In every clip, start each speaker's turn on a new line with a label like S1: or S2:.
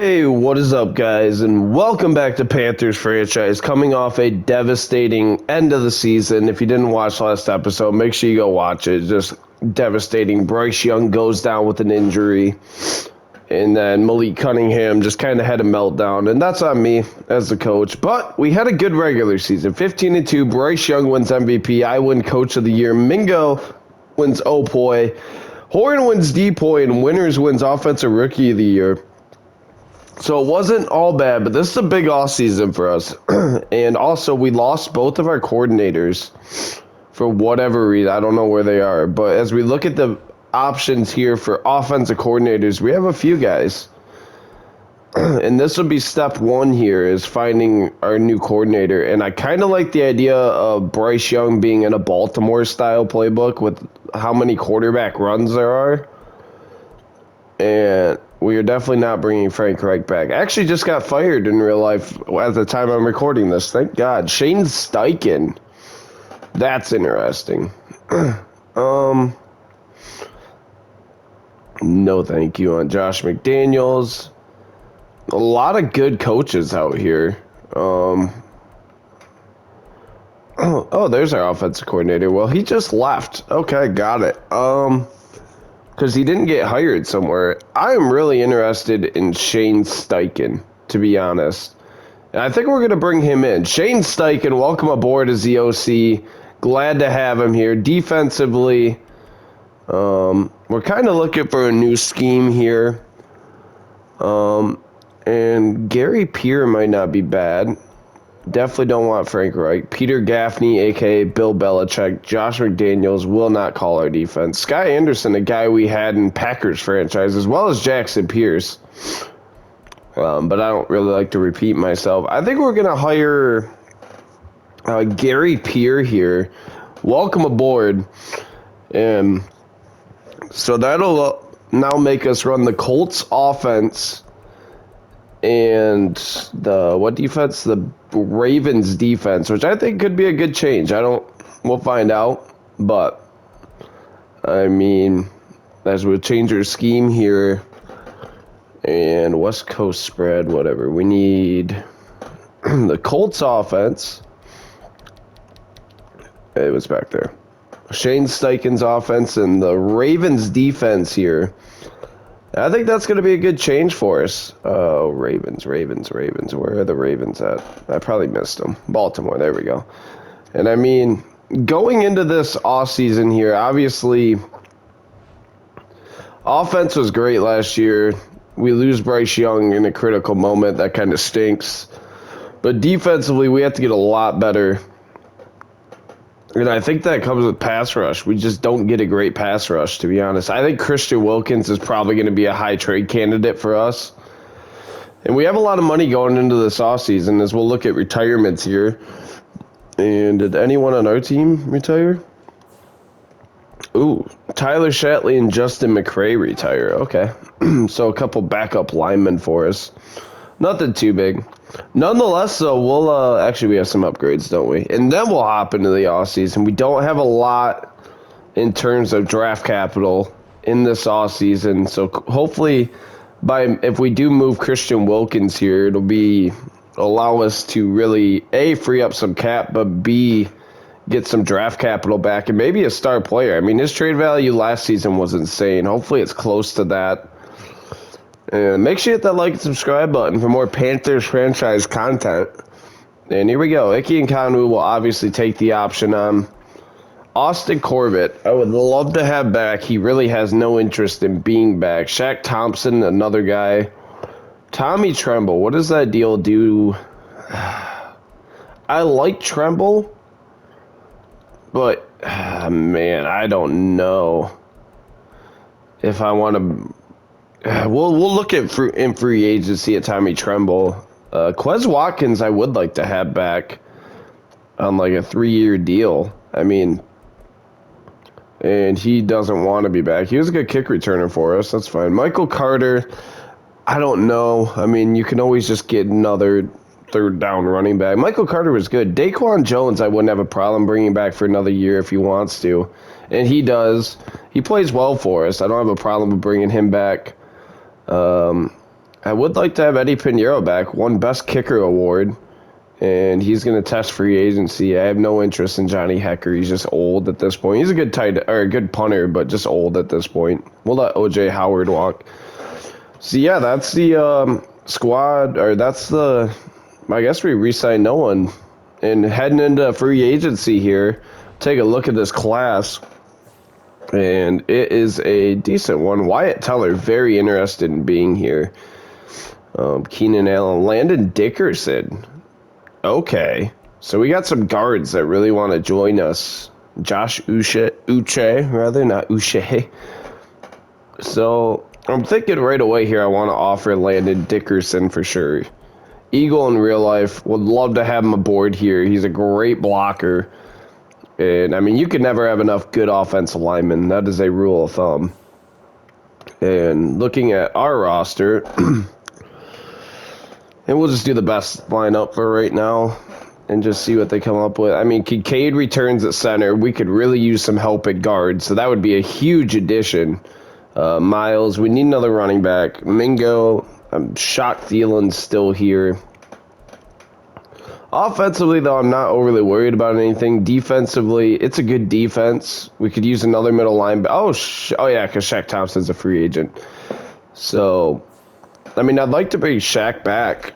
S1: Hey, what is up, guys, and welcome back to Panthers franchise. Coming off a devastating end of the season. If you didn't watch last episode, make sure you go watch it. Just devastating. Bryce Young goes down with an injury, and then Malik Cunningham just kind of had a meltdown, and that's on me as the coach. But we had a good regular season, 15-2. Bryce Young wins MVP. I win Coach of the Year. Mingo wins Opoy. Horn wins Depoy, and Winners wins Offensive Rookie of the Year. So it wasn't all bad, but this is a big off season for us. And also, we lost both of our coordinators for whatever reason. I don't know where they are. But as we look at the options here for offensive coordinators, we have a few guys. And this will be step one here, is finding our new coordinator. And I kind of like the idea of Bryce Young being in a Baltimore-style playbook with how many quarterback runs there are. And we are definitely not bringing Frank Reich back. I actually just got fired in real life at the time I'm recording this. Thank God. Shane Steichen. That's interesting. No thank you on Josh McDaniels. A lot of good coaches out here. Oh, there's our offensive coordinator. Well, he just left. Okay, got it. Because he didn't get hired somewhere. I am really interested in Shane Steichen, to be honest. And I think we're going to bring him in. Shane Steichen, welcome aboard as the OC. Glad to have him here. Defensively, we're kind of looking for a new scheme here. And Gary Peer might not be bad. Definitely don't want Frank Reich. Peter Gaffney, a.k.a. Bill Belichick. Josh McDaniels will not call our defense. Sky Anderson, a guy we had in Packers franchise, as well as Jackson Pierce. But I don't really like to repeat myself. I think we're going to hire Gary Peer here. Welcome aboard. And so that'll now make us run the Colts offense and the what defense? The Ravens defense, which I think could be a good change. We'll find out. But I mean, as we'll change our scheme here and West Coast spread, whatever. We need the Colts offense. It was back there. Shane Steichen's offense and the Ravens defense here. I think that's going to be a good change for us. Oh, Ravens. Where are the Ravens at? I probably missed them. Baltimore, there we go. And I mean, going into this offseason here, obviously, offense was great last year. We lose Bryce Young in a critical moment. That kind of stinks. But defensively, we have to get a lot better. And I think that comes with pass rush. We just don't get a great pass rush, to be honest. I think Christian Wilkins is probably going to be a high trade candidate for us. And we have a lot of money going into this offseason as we'll look at retirements here. And did anyone on our team retire? Ooh, Tyler Shatley and Justin McCray retire. Okay. So a couple backup linemen for us. Nothing too big. Nonetheless, though, we'll actually we have some upgrades, don't we? And then we'll hop into the offseason. We don't have a lot in terms of draft capital in this offseason, so hopefully if we do move Christian Wilkins here, it'll allow us to really A, free up some cap, but B, get some draft capital back and maybe a star player. I mean, his trade value last season was insane. Hopefully it's close to that. And make sure you hit that like and subscribe button for more Panthers franchise content. And here we go. Ike and Conwu will obviously take the option on Austin Corbett. I would love to have back. He really has no interest in being back. Shaq Thompson, another guy. Tommy Tremble. What does that deal do? I like Tremble, but man, I don't know if I want to. We'll look at in free agency at Tommy Tremble. Quez Watkins I would like to have back on like a 3-year deal. I mean, and he doesn't want to be back. He was a good kick returner for us. That's fine. Michael Carter, I don't know. I mean, you can always just get another third down running back. Michael Carter was good. Daquan Jones I wouldn't have a problem bringing back for another year if he wants to. And he does. He plays well for us. I don't have a problem with bringing him back. I would like to have Eddie Pinheiro back, won Best Kicker award, and he's going to test free agency. I have no interest in Johnny Hecker. He's just old at this point. He's a good a good punter, but just old at this point. We'll let OJ Howard walk. So yeah, that's the squad, or that's the. I guess we re-signed no one, and heading into free agency here. Take a look at this class. And it is a decent one. Wyatt Teller, very interested in being here. Keenan Allen, Landon Dickerson. Okay. So we got some guards that really want to join us. Josh Uche, rather, not Uche. So I'm thinking right away here I want to offer Landon Dickerson for sure. Eagle in real life. Would love to have him aboard here. He's a great blocker. And, I mean, you can never have enough good offensive linemen. That is a rule of thumb. And looking at our roster, and we'll just do the best lineup for right now and just see what they come up with. I mean, Kincaid returns at center. We could really use some help at guard, so that would be a huge addition. Miles, we need another running back. Mingo, I'm shocked Thielen's still here. Offensively, though, I'm not overly worried about anything. Defensively, it's a good defense. We could use another middle linebacker. Oh, yeah, because Shaq Thompson's a free agent. So, I mean, I'd like to bring Shaq back,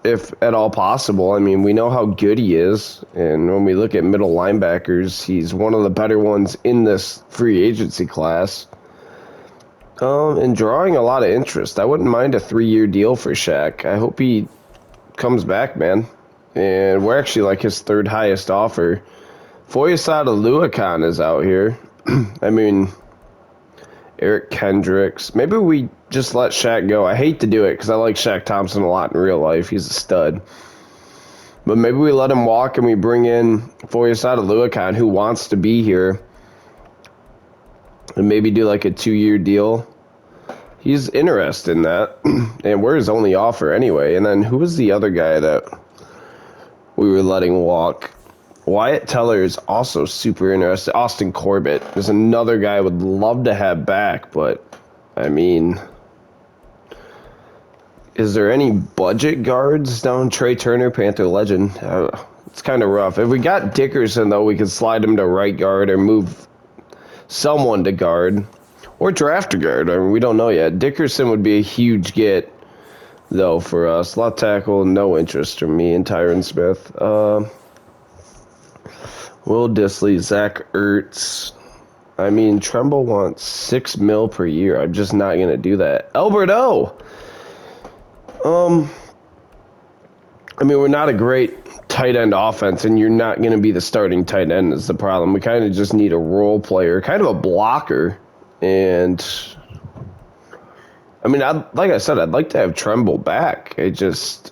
S1: if at all possible. I mean, we know how good he is. And when we look at middle linebackers, he's one of the better ones in this free agency class. And drawing a lot of interest. I wouldn't mind a 3-year deal for Shaq. I hope he comes back, man. And we're actually like his third highest offer. Foyesada Luakan is out here. I mean, Eric Kendricks. Maybe we just let Shaq go. I hate to do it because I like Shaq Thompson a lot in real life. He's a stud. But maybe we let him walk and we bring in Foyesada Luakan, who wants to be here. And maybe do like a 2-year deal. He's interested in that. And we're his only offer anyway. And then who was the other guy that we were letting walk? Wyatt Teller is also super interested. Austin Corbett is another guy I would love to have back, but, I mean, is there any budget guards down? Trey Turner, Panther legend. It's kind of rough. If we got Dickerson, though, we could slide him to right guard or move someone to guard. Or draft a guard. I mean, we don't know yet. Dickerson would be a huge get, though, for us. Left tackle, no interest from me. And Tyron Smith. Will Disley, Zach Ertz. I mean, Tremble wants $6 million per year. I'm just not going to do that. Alberto! I mean, we're not a great tight end offense, and you're not going to be the starting tight end is the problem. We kind of just need a role player, kind of a blocker. And, I mean, like I said, I'd like to have Tremble back. It's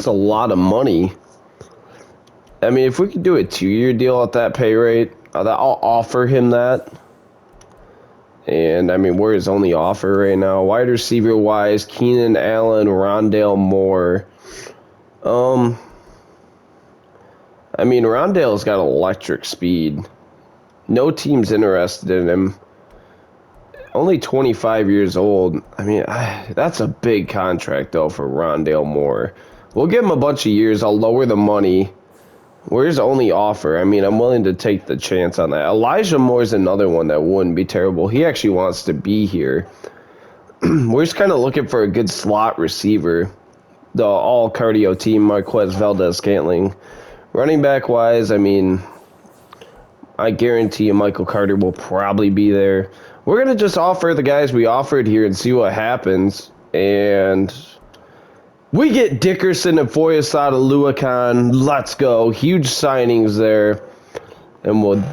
S1: a lot of money. I mean, if we could do a 2-year deal at that pay rate, I'll offer him that. And, I mean, we're his only offer right now. Wide receiver-wise, Keenan Allen, Rondale Moore. I mean, Rondale's got electric speed. No team's interested in him. Only 25 years old. I mean, that's a big contract, though, for Rondale Moore. We'll give him a bunch of years. I'll lower the money. Where's the only offer? I mean, I'm willing to take the chance on that. Elijah Moore's another one that wouldn't be terrible. He actually wants to be here. We're just kind of looking for a good slot receiver. The all-cardio team, Marquez Valdez-Scantling. Running back-wise, I mean, I guarantee you Michael Carter will probably be there. We're going to just offer the guys we offered here and see what happens. And we get Dickerson and Foyesada Luakan. Let's go. Huge signings there. And we'll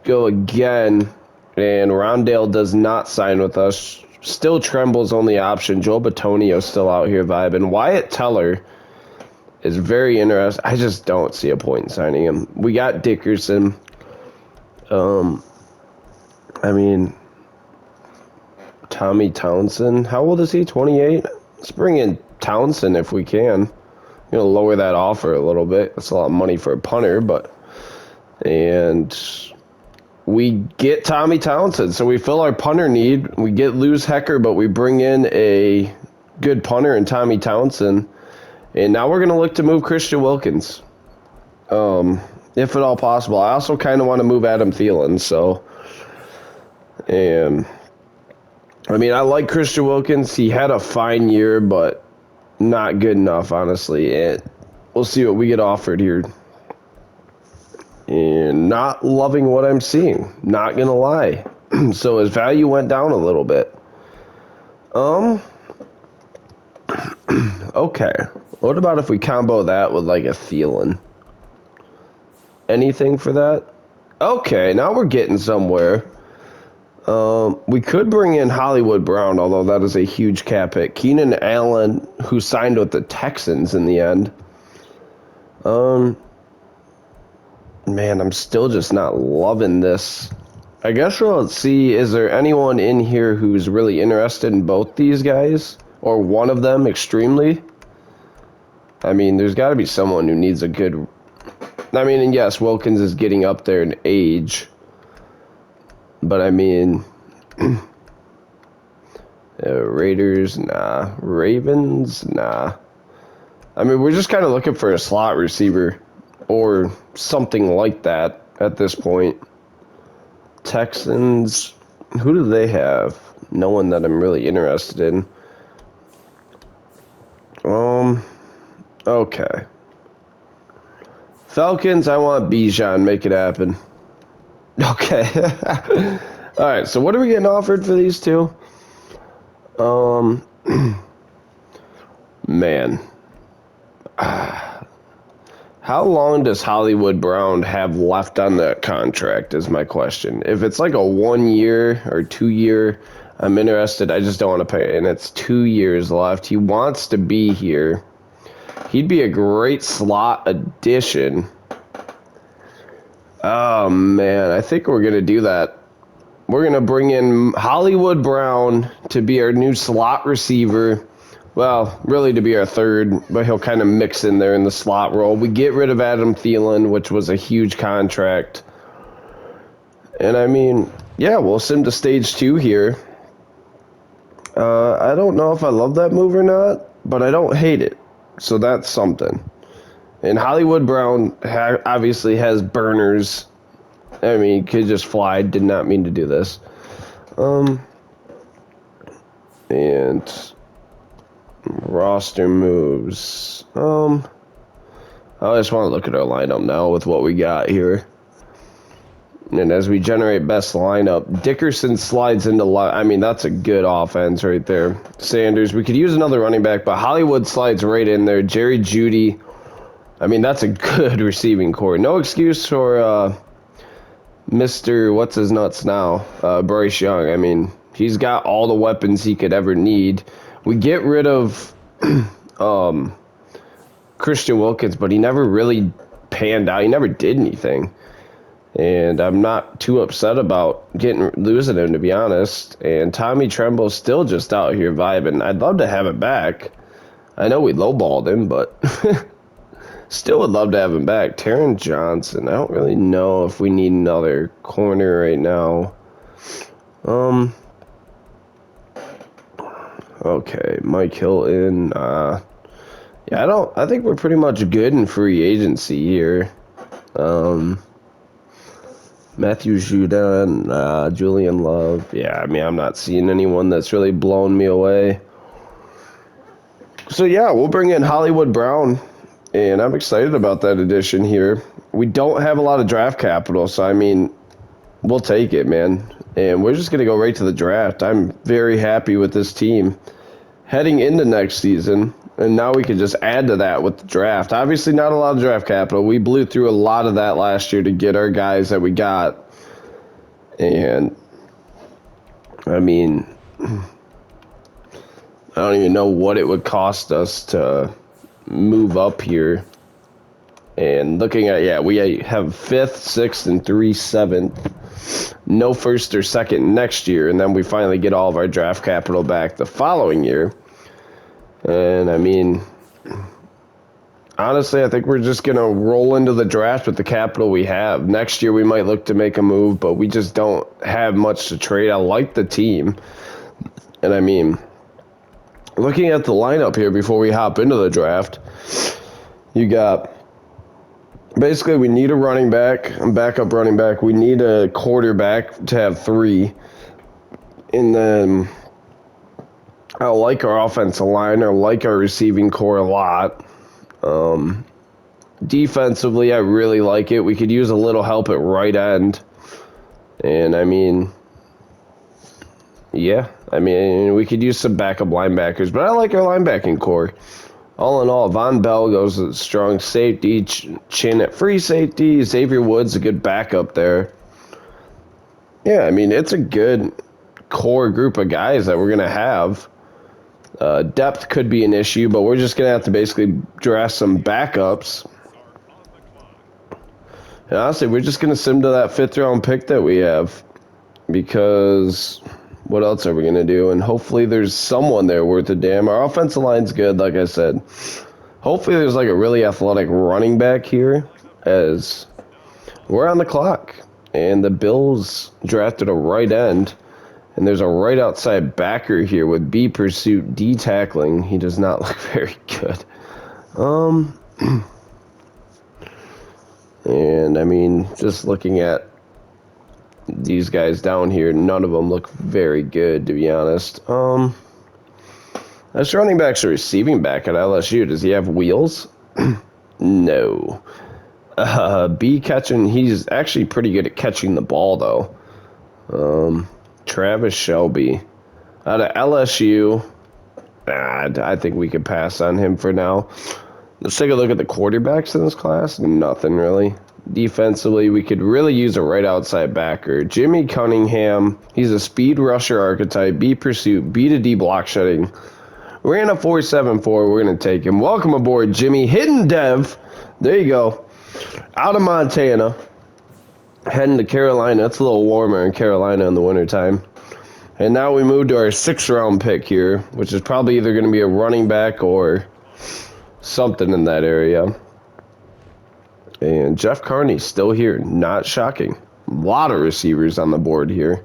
S1: go again. And Rondale does not sign with us. Still Tremble's only option. Joe Batonio's still out here vibing. Wyatt Teller is very interesting. I just don't see a point in signing him. We got Dickerson. I mean, Tommy Townsend. How old is he? 28? Let's bring in Townsend if we can. I'm going to lower that offer a little bit. That's a lot of money for a punter, but... And we get Tommy Townsend. So we fill our punter need. We lose Hecker, but we bring in a good punter in Tommy Townsend. And now we're going to look to move Christian Wilkins, if at all possible. I also kind of want to move Adam Thielen, so. And, I mean, I like Christian Wilkins. He had a fine year, but not good enough, honestly. And we'll see what we get offered here. And not loving what I'm seeing. Not going to lie. So his value went down a little bit. Okay. What about if we combo that with like a Thielen? Anything for that? Okay, now we're getting somewhere. We could bring in Hollywood Brown, although that is a huge cap hit. Keenan Allen, who signed with the Texans in the end. Man, I'm still just not loving this. I guess we'll see, is there anyone in here who's really interested in both these guys? Or one of them extremely? I mean, there's got to be someone who needs a good... I mean, and yes, Wilkins is getting up there in age. But I mean... Raiders, nah. Ravens, nah. I mean, we're just kind of looking for a slot receiver. Or something like that at this point. Texans, who do they have? No one that I'm really interested in. Okay. Falcons, I want Bijan. Make it happen. Okay. Alright, so what are we getting offered for these two? Man. How long does Hollywood Brown have left on that contract is my question. If it's like a 1 year or 2 year, I'm interested. I just don't want to pay. And it's 2 years left. He wants to be here. He'd be a great slot addition. Oh, man. I think we're going to do that. We're going to bring in Hollywood Brown to be our new slot receiver. Well, really to be our third, but he'll kind of mix in there in the slot role. We get rid of Adam Thielen, which was a huge contract. And I mean, yeah, we'll send to stage 2 here. I don't know if I love that move or not, but I don't hate it. So that's something. And Hollywood Brown obviously has burners. I mean, he could just fly. Did not mean to do this. And... roster moves. I just want to look at our lineup now with what we got here. And as we generate best lineup, Dickerson slides into... I mean, that's a good offense right there. Sanders, we could use another running back, but Hollywood slides right in there. Jerry Jeudy. I mean, that's a good receiving core. No excuse for Mr. What's-his-nuts now, Bryce Young. I mean, he's got all the weapons he could ever need. We get rid of Christian Wilkins, but he never really panned out. He never did anything. And I'm not too upset about losing him, to be honest. And Tommy Tremble's still just out here vibing. I'd love to have him back. I know we lowballed him, but still would love to have him back. Taron Johnson, I don't really know if we need another corner right now. Okay, Mike Hilton. Yeah, I think we're pretty much good in free agency here. Matthew Judon, Julian Love. Yeah, I mean, I'm not seeing anyone that's really blown me away. So, yeah, we'll bring in Hollywood Brown, and I'm excited about that addition here. We don't have a lot of draft capital, so, I mean, we'll take it, man. And we're just going to go right to the draft. I'm very happy with this team heading into next season. And now we can just add to that with the draft. Obviously, not a lot of draft capital. We blew through a lot of that last year to get our guys that we got. And, I mean, I don't even know what it would cost us to move up here. And looking at, yeah, we have 5th, 6th, and 3 7th. No first or second next year. And then we finally get all of our draft capital back the following year. And, I mean, honestly, I think we're just going to roll into the draft with the capital we have. Next year, we might look to make a move, but we just don't have much to trade. I like the team. And, I mean, looking at the lineup here before we hop into the draft, you got basically we need a running back, a backup running back. We need a quarterback to have 3. And then I like our offensive line. I like our receiving core a lot. Defensively, I really like it. We could use a little help at right end. And, I mean, yeah. I mean, we could use some backup linebackers. But I like our linebacking core. All in all, Von Bell goes at strong safety. Chin at free safety. Xavier Woods, a good backup there. Yeah, I mean, it's a good core group of guys that we're going to have. Depth could be an issue, but we're just going to have to basically draft some backups. And honestly, we're just going to sim to that 5th round pick that we have. Because what else are we going to do? And hopefully there's someone there worth a damn. Our offensive line's good, like I said. Hopefully there's like a really athletic running back here, as we're on the clock. And the Bills drafted a right end. And there's a right outside backer here with B pursuit, D tackling. He does not look very good. And I mean, just looking at these guys down here, none of them look very good, to be honest. This running back's a receiving back at LSU. Does he have wheels? No. B catching, he's actually pretty good at catching the ball, though. Travis Shelby out of LSU. I think we could pass on him for now. Let's take a look at the quarterbacks in this class. Nothing really. Defensively, we could really use a right outside backer. Jimmy Cunningham, he's a speed rusher archetype, B pursuit, B to D block shedding. Ran a 4.74. We're going to take him. Welcome aboard, Jimmy. Hidden Dev. There you go. Out of Montana. Heading to Carolina. It's a little warmer in Carolina in the wintertime. And now we move to our 6th round pick here, which is probably either going to be a running back or something in that area. And Jeff Carney's still here. Not shocking. A lot of receivers on the board here.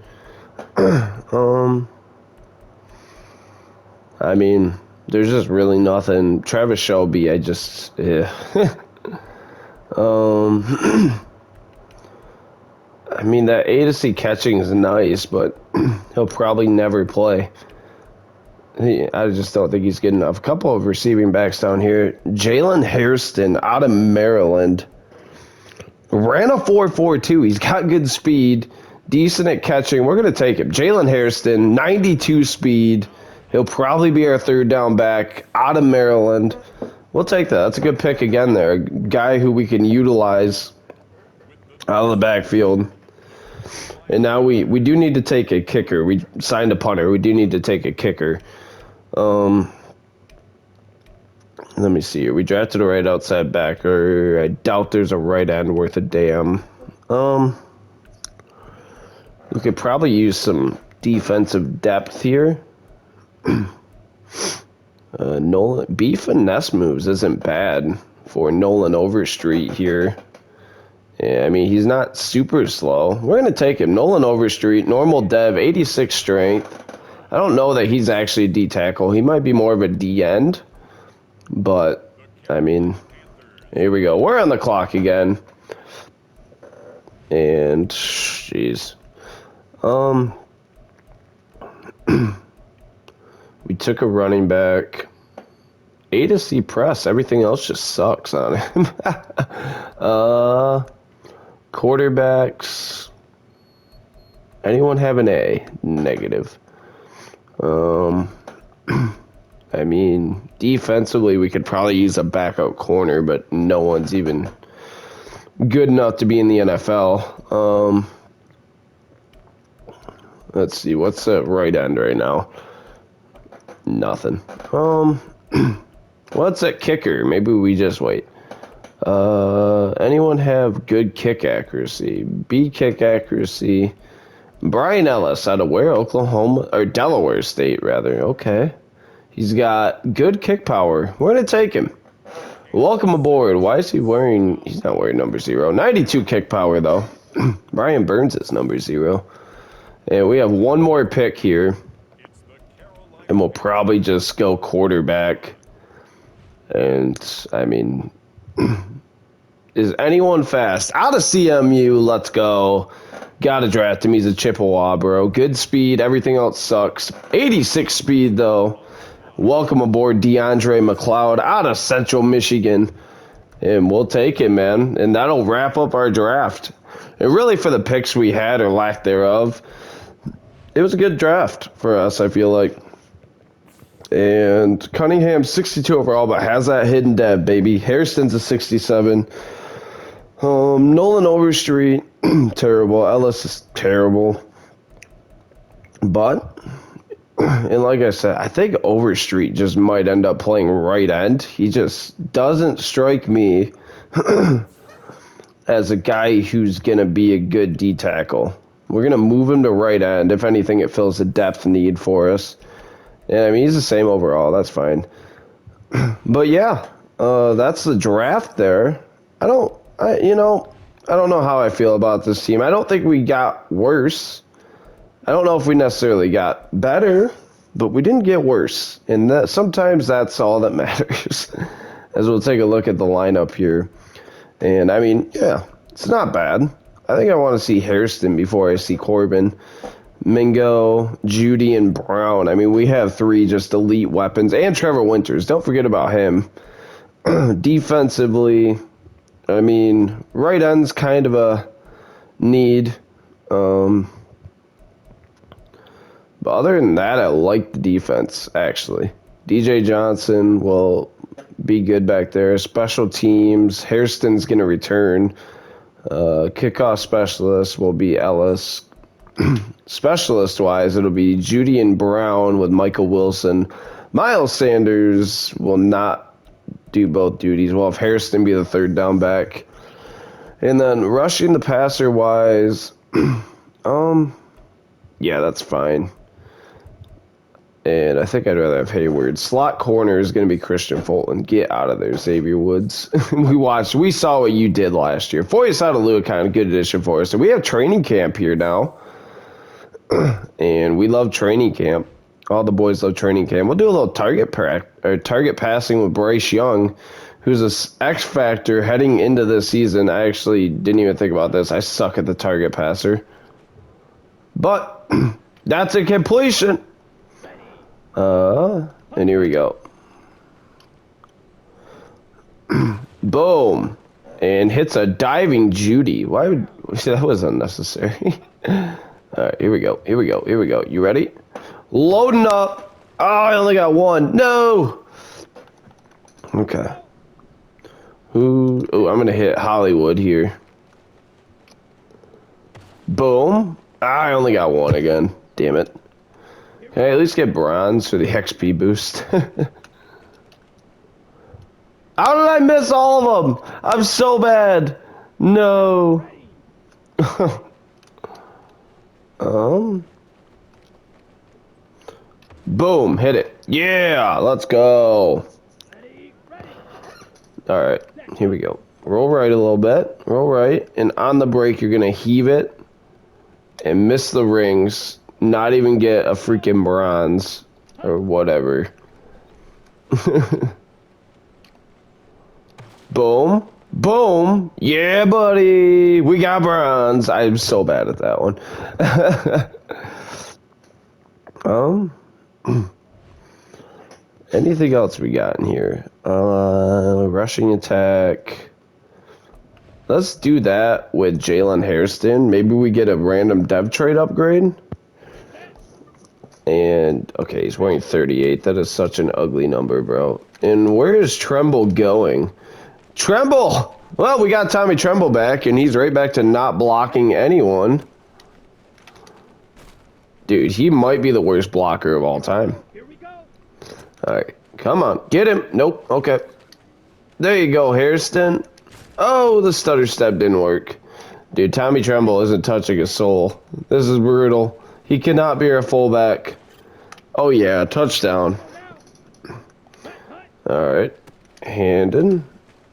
S1: I mean, there's just really nothing. Travis Shelby, I just... Yeah. I mean, that A to C catching is nice, but he'll probably never play. I just don't think he's good enough. A couple of receiving backs down here. Jalen Hairston out of Maryland. Ran a 4.42. He's got good speed. Decent at catching. We're going to take him. Jalen Hairston, 92 speed. He'll probably be our 3rd down back out of Maryland. We'll take that. That's a good pick again there. A guy who we can utilize out of the backfield. And now we do need to take a kicker. We signed a punter. We do need to take a kicker. Let me see here. We drafted a right outside backer. I doubt there's a right end worth a damn. We could probably use some defensive depth here. Nolan B finesse moves isn't bad for Nolan Overstreet here. Yeah, I mean, he's not super slow. We're going to take him. Nolan Overstreet, normal dev, 86 strength. I don't know that he's actually a D tackle. He might be more of a D end. But, I mean, here we go. We're on the clock again. And, jeez. We took a running back. A to C press. Everything else just sucks on him. Quarterbacks. Anyone have an A? Negative. I mean, defensively, we could probably use a backup corner, but no one's even good enough to be in the NFL. Let's see, what's the right end right now? Nothing. What's that kicker? Maybe we just wait. Anyone have good kick accuracy? B kick accuracy. Brian Ellis out of where? Oklahoma or Delaware State rather. Okay. He's got good kick power. We're gonna take him. Welcome aboard. Why is he wearing? He's not wearing number 0. 92 kick power though. Brian Burns is number 0. And we have one more pick here. and we'll probably just go quarterback. And, I mean, is anyone fast? Out of CMU, let's go. Gotta draft him. He's a Chippewa, bro. Good speed. Everything else sucks. 86 speed, though. Welcome aboard, DeAndre McLeod out of Central Michigan. And we'll take it, man. And that'll wrap up our draft. And really, for the picks we had, or lack thereof, it was a good draft for us, I feel like. And Cunningham, 62 overall, but has that hidden dev, baby. Hairston's a 67. Nolan Overstreet, terrible. Ellis is terrible. But, and like I said, I think Overstreet just might end up playing right end. He just doesn't strike me as a guy who's going to be a good D tackle. We're going to move him to right end. If anything, it fills a depth need for us. Yeah, I mean, he's the same overall. That's fine. But yeah, that's the draft there. I don't know how I feel about this team. I don't think we got worse. I don't know if we necessarily got better, but we didn't get worse. And sometimes that's all that matters. As we'll take a look at the lineup here. And, I mean, yeah, it's not bad. I think I want to see Hairston before I see Corbin. Mingo, Judy, and Brown. I mean, we have 3 just elite weapons. And Trevor Winters. Don't forget about him. Defensively, I mean, right end's kind of a need. But other than that, I like the defense, actually. DJ Johnson will be good back there. Special teams, Hairston's going to return. Kickoff specialist will be Ellis. Specialist-wise, it'll be Judy and Brown with Michael Wilson. Miles Sanders will not do both duties. We'll have Hairston be the third down back. And then rushing the passer-wise, yeah, that's fine. And I think I'd rather have Hayward. Slot corner is going to be Christian Fulton. Get out of there, Xavier Woods. We saw what you did last year. Foye Sadalua, a good addition for us. And we have training camp here now. And we love training camp. All the boys love training camp. We'll do a little target passing with Bryce Young, who's an X factor heading into this season. I actually didn't even think about this. I suck at the target passer. But that's a completion. And here we go. Boom. And hits a diving Judy. Why would that was unnecessary. All right, here we go. You ready? Loading up. Oh, I only got 1. No. Okay. Oh, I'm going to hit Hollywood here. Boom. I only got 1 again. Damn it. Can I at least get bronze for the XP boost? How did I miss all of them? I'm so bad. No. Boom, hit it. Yeah, let's go. All right, here we go. Roll right a little bit. Roll right. And on the break, you're going to heave it and miss the rings. Not even get a freaking bronze or whatever. Boom. Boom. Yeah, buddy. We got bronze. I'm so bad at that one. Anything else we got in here? Rushing attack. Let's do that with Jalen Hairston. Maybe we get a random dev trade upgrade. And, okay, he's wearing 38. That is such an ugly number, bro. And where is Tremble going? Tremble! Well, we got Tommy Tremble back, and he's right back to not blocking anyone. Dude, he might be the worst blocker of all time.
S2: Here we go.
S1: All right, come on. Get him. Nope, okay. There you go, Hairston. Oh, the stutter step didn't work. Dude, Tommy Tremble isn't touching a soul. This is brutal. He cannot be our fullback. Oh, yeah, touchdown. All right, Handon.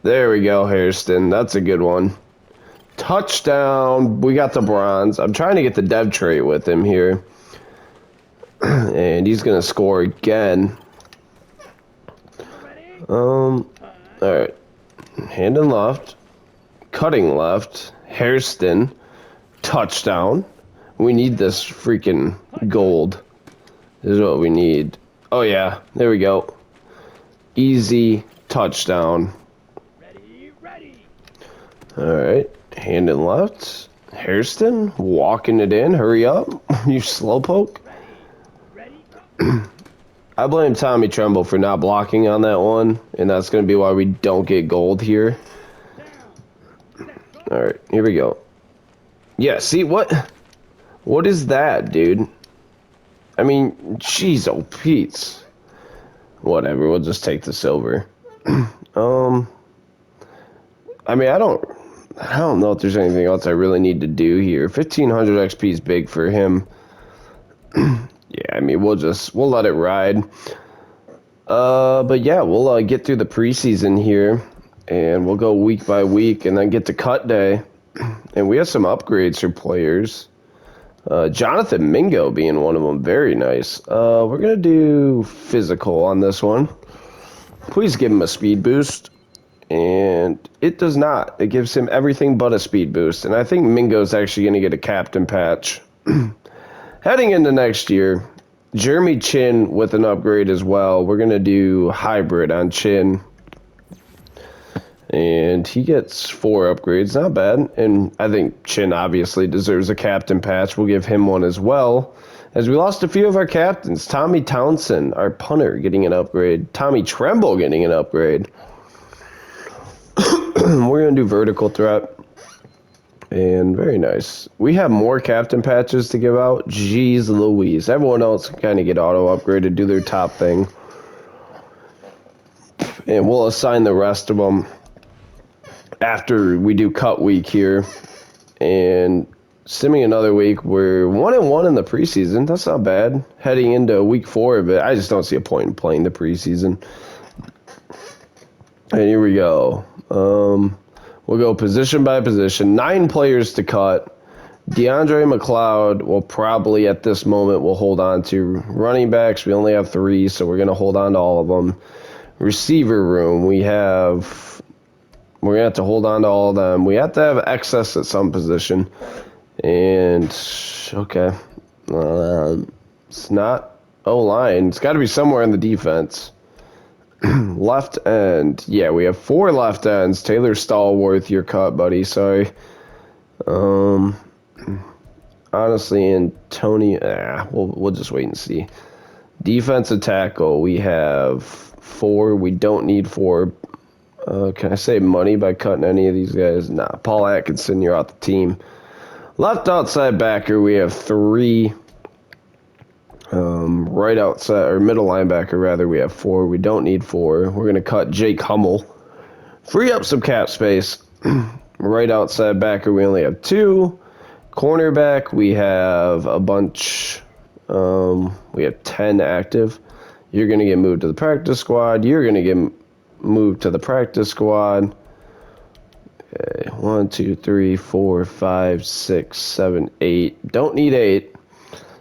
S1: There we go, Hairston. That's a good one. Touchdown. We got the bronze. I'm trying to get the dev trait with him here. And he's going to score again. Alright. Hand and left. Cutting left. Hairston. Touchdown. We need this freaking gold. This is what we need. Oh, yeah. There we go. Easy touchdown. Alright. Hand and left. Hairston. Walking it in. Hurry up. You slowpoke. I blame Tommy Tremble for not blocking on that one, and that's going to be why we don't get gold here. Alright, here we go. Yeah, see, what is that, dude? I mean, jeez, oh, Pete's. Whatever, we'll just take the silver. I mean, I don't know if there's anything else I really need to do here. 1500 XP is big for him. Yeah, I mean, we'll let it ride. But yeah, we'll get through the preseason here, and we'll go week by week, and then get to cut day. And we have some upgrades for players. Jonathan Mingo being one of them, very nice. We're gonna do physical on this one. Please give him a speed boost, and it does not. It gives him everything but a speed boost, and I think Mingo's actually gonna get a captain patch. Heading into next year, Jeremy Chin with an upgrade as well. We're going to do hybrid on Chin. And he gets 4 upgrades. Not bad. And I think Chin obviously deserves a captain patch. We'll give him one as well. As we lost a few of our captains. Tommy Townsend, our punter, getting an upgrade. Tommy Tremble getting an upgrade. We're going to do vertical threat. And very nice. We have more captain patches to give out. Jeez Louise. Everyone else can kind of get auto upgraded, do their top thing. And we'll assign the rest of them after we do cut week here. And simming another week, we're 1-1 in the preseason. That's not bad. Heading into week 4 of it, I just don't see a point in playing the preseason. And here we go. We'll go position by position. 9 players to cut. DeAndre McLeod will probably, at this moment, we'll hold on to. Running backs, we only have 3, so we're going to hold on to all of them. Receiver room, we're going to have to hold on to all of them. We have to have excess at some position. And, okay. It's not O-line. It's got to be somewhere in the defense. Left end. Yeah, we have 4 left ends. Taylor Stallworth, you're cut, buddy. Sorry. Honestly, Antonio. We'll just wait and see. Defensive tackle. We have 4. We don't need 4. Can I save money by cutting any of these guys? Nah. Paul Atkinson, you're out the team. Left outside backer. We have 3. Right outside, or middle linebacker rather, we have 4. We don't need 4. We're going to cut Jake Hummel. Free up some cap space. Right outside backer, we only have 2. Cornerback, we have a bunch. We have 10 active. You're going to get moved to the practice squad. You're going to get moved to the practice squad. Okay, 1, 2, 3, 4, 5, 6, 7, 8. Don't need 8.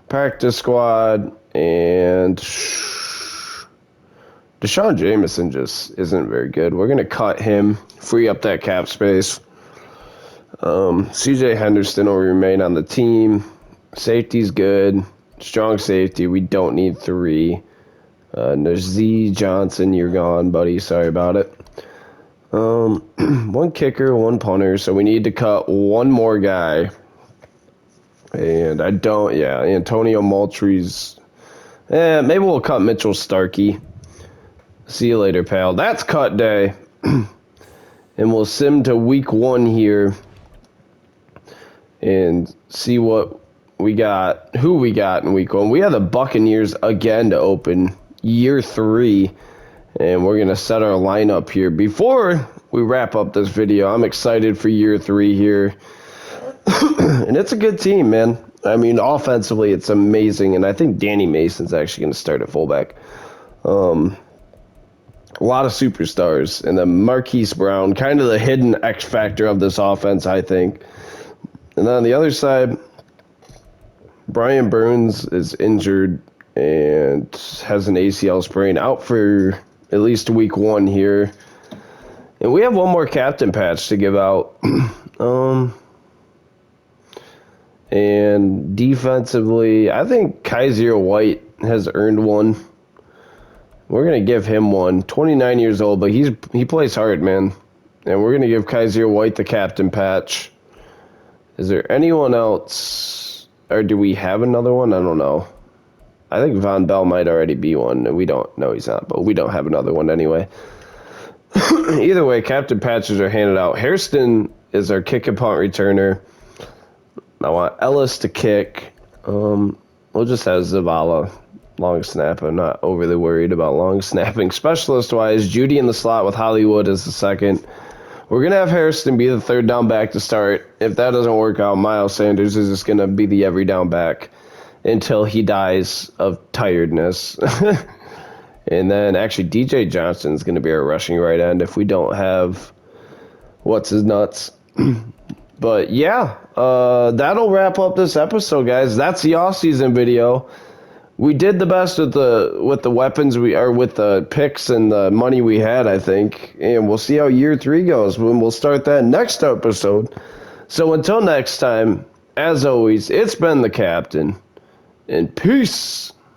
S1: Practice squad, and Deshaun Jameson just isn't very good. We're going to cut him, free up that cap space. CJ Henderson will remain on the team. Safety's good. Strong safety, we don't need 3. Nazee Johnson, you're gone, buddy. Sorry about it. 1 kicker, 1 punter, so we need to cut 1 more guy. And Antonio Moultrie's... maybe we'll cut Mitchell Starkey. See you later, pal. That's cut day. And we'll sim to week 1 here. And see what we got, who we got in week 1. We have the Buccaneers again to open year 3. And we're going to set our lineup here. Before we wrap up this video, I'm excited for year 3 here. And it's a good team, man. I mean, offensively, it's amazing. And I think Danny Mason's actually going to start at fullback. A lot of superstars. And then Marquise Brown, kind of the hidden X factor of this offense, I think. And then on the other side, Brian Burns is injured. and has an ACL sprain, out for at least week 1 here. And we have one more captain patch to give out. And defensively, I think Kaiser White has earned one. We're going to give him one. 29 years old, but he plays hard, man. And we're going to give Kaiser White the captain patch. Is there anyone else? Or do we have another one? I don't know. I think Von Bell might already be one. We don't. No, he's not. But we don't have another one anyway. Either way, captain patches are handed out. Hairston is our kick and punt returner. I want Ellis to kick. We'll just have Zavala long snap. I'm not overly worried about long snapping. Specialist-wise, Judy in the slot with Hollywood as the second. We're going to have Hairston be the third down back to start. If that doesn't work out, Miles Sanders is just going to be the every down back until he dies of tiredness. And then, actually, DJ Johnson is going to be our rushing right end if we don't have what's-his-nuts. But, yeah, that'll wrap up this episode, guys. That's the off-season video. We did the best with the weapons with the picks and the money we had, I think. And we'll see how year 3 goes when we'll start that next episode. So until next time, as always, it's been the Captain. And peace.